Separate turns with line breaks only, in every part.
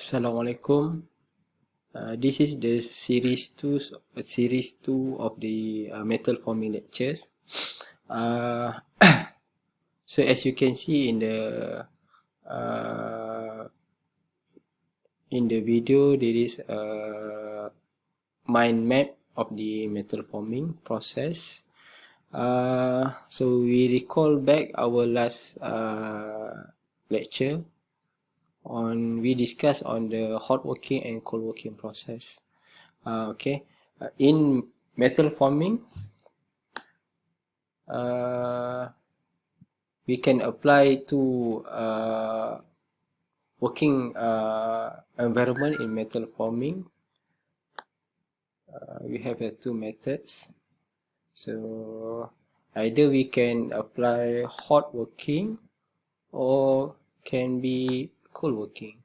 Assalamualaikum. This is the series two of the metal forming lectures. Uh, so as you can see uh, in the video, there is a mind map of the metal forming process. So we recall back our last lecture we discussed on the hot working and cold working process. In metal forming, we can apply to working environment in metal forming. We have two methods. So either we can apply hot working or can be cold working.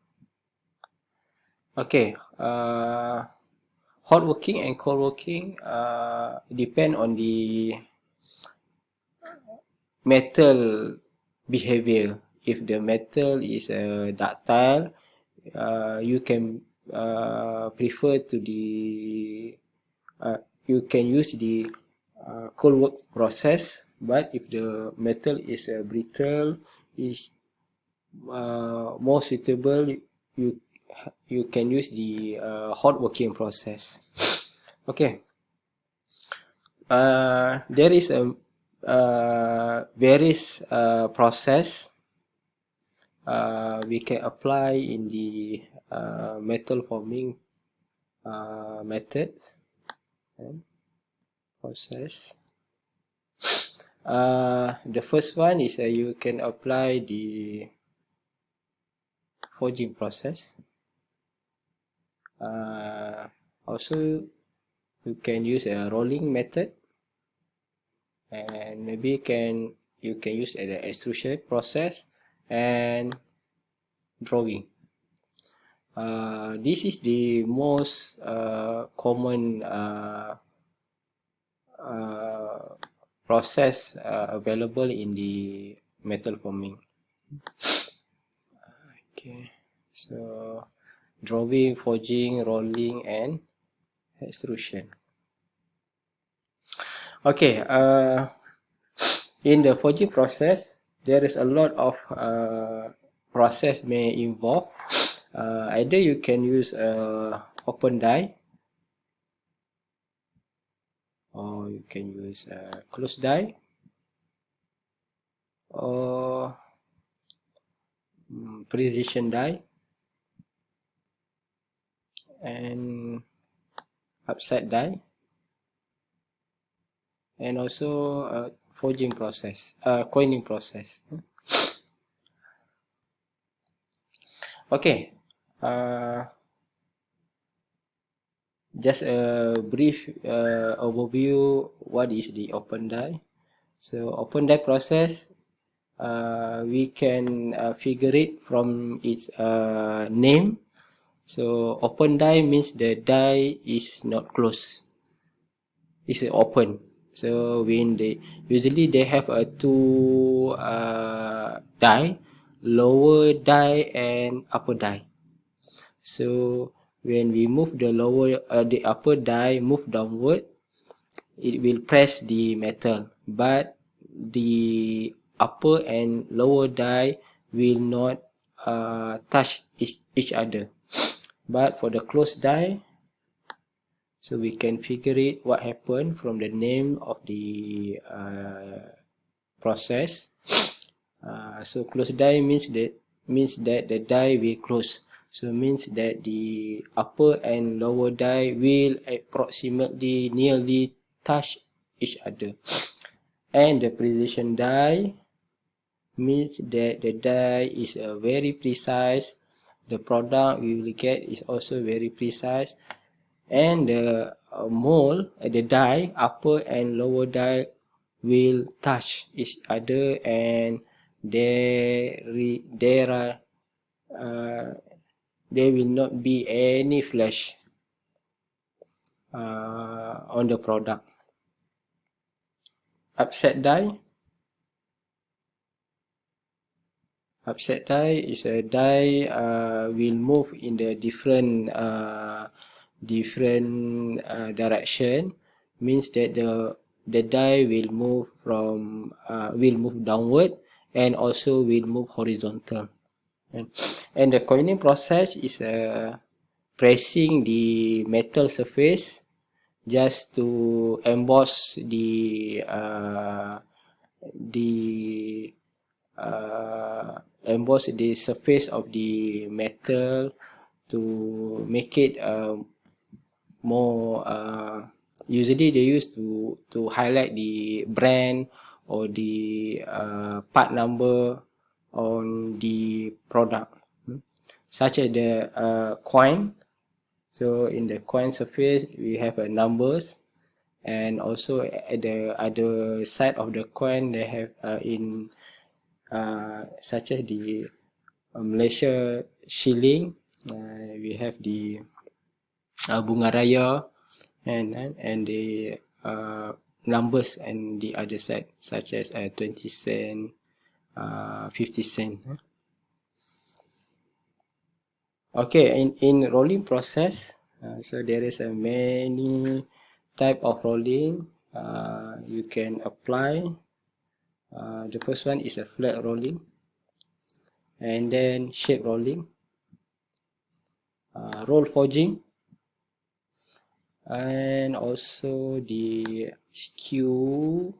Okay, hot working and cold working depend on the metal behavior. If the metal is ductile, you can prefer to the you can use the cold work process. But if the metal is brittle, is more suitable, you can use the hot working process. Okay, there is a various process we can apply in the metal forming methods and process. The first one is you can apply the forging process. Also, you can use a rolling method, and maybe you can use the extrusion process and drawing. This is the most common process available in the metal forming. Okay, so drawing, forging, rolling, and extrusion. Okay, in the forging process, there is a lot of process may involve. Either you can use open die, or you can use closed die, or precision die, and upside die, and also forging process, coining process. Okay, just a brief overview. What is the open die? So open die process, we can figure it from its name. So open die means the die is not closed, it's open. So when usually they have a two die, lower die and upper die. So when we move the upper die move downward, it will press the metal, but the upper and lower die will not touch each other. But for the closed die, so we can figure it what happened from the name of the process. So closed die means that the die will close. So means that the upper and lower die will approximately nearly touch each other. And the precision die means that the die is very precise. The product we will get is also very precise, and the mold, the die, upper and lower die will touch each other, and there will not be any flash on the product. Upside die. Upset die is a die will move in the different direction. Means that the die will move from will move downward and also will move horizontal. And the coining process is pressing the metal surface just to emboss the emboss the surface of the metal to make it more usually they use to highlight the brand or the part number on the product, such as the coin. So in the coin surface we have numbers, and also at the other side of the coin they have such as the Malaysia shilling, we have the bunga raya, and the numbers and the other side such as 20 cent, 50 cent. Okay, in rolling process, so there is a many type of rolling you can apply. The first one is a flat rolling, and then shape rolling, roll forging, and also the skew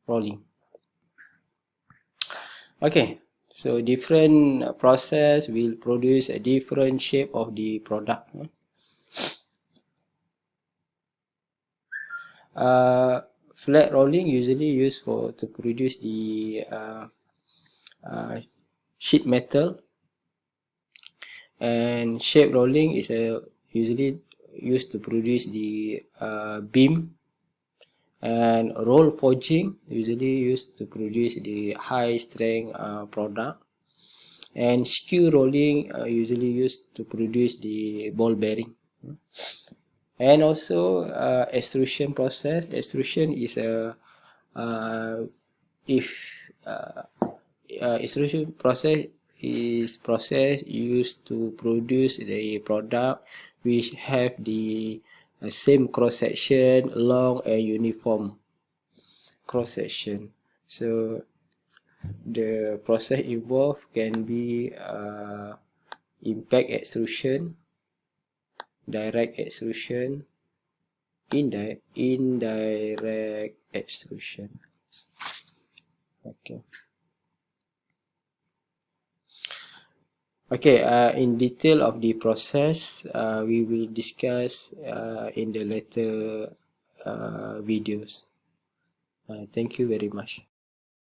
rolling. Okay, so different process will produce a different shape of the product. Flat rolling usually used to produce the sheet metal, and shape rolling is usually used to produce the beam, and roll forging usually used to produce the high strength product, and skew rolling usually used to produce the ball bearing. And also extrusion process. Extrusion is a if extrusion process is process used to produce the product which have the same cross section, long and uniform cross section. So the process involved can be impact extrusion, direct extrusion, indirect extrusion. Okay. Okay, in detail of the process, we will discuss in the later videos. Thank you very much.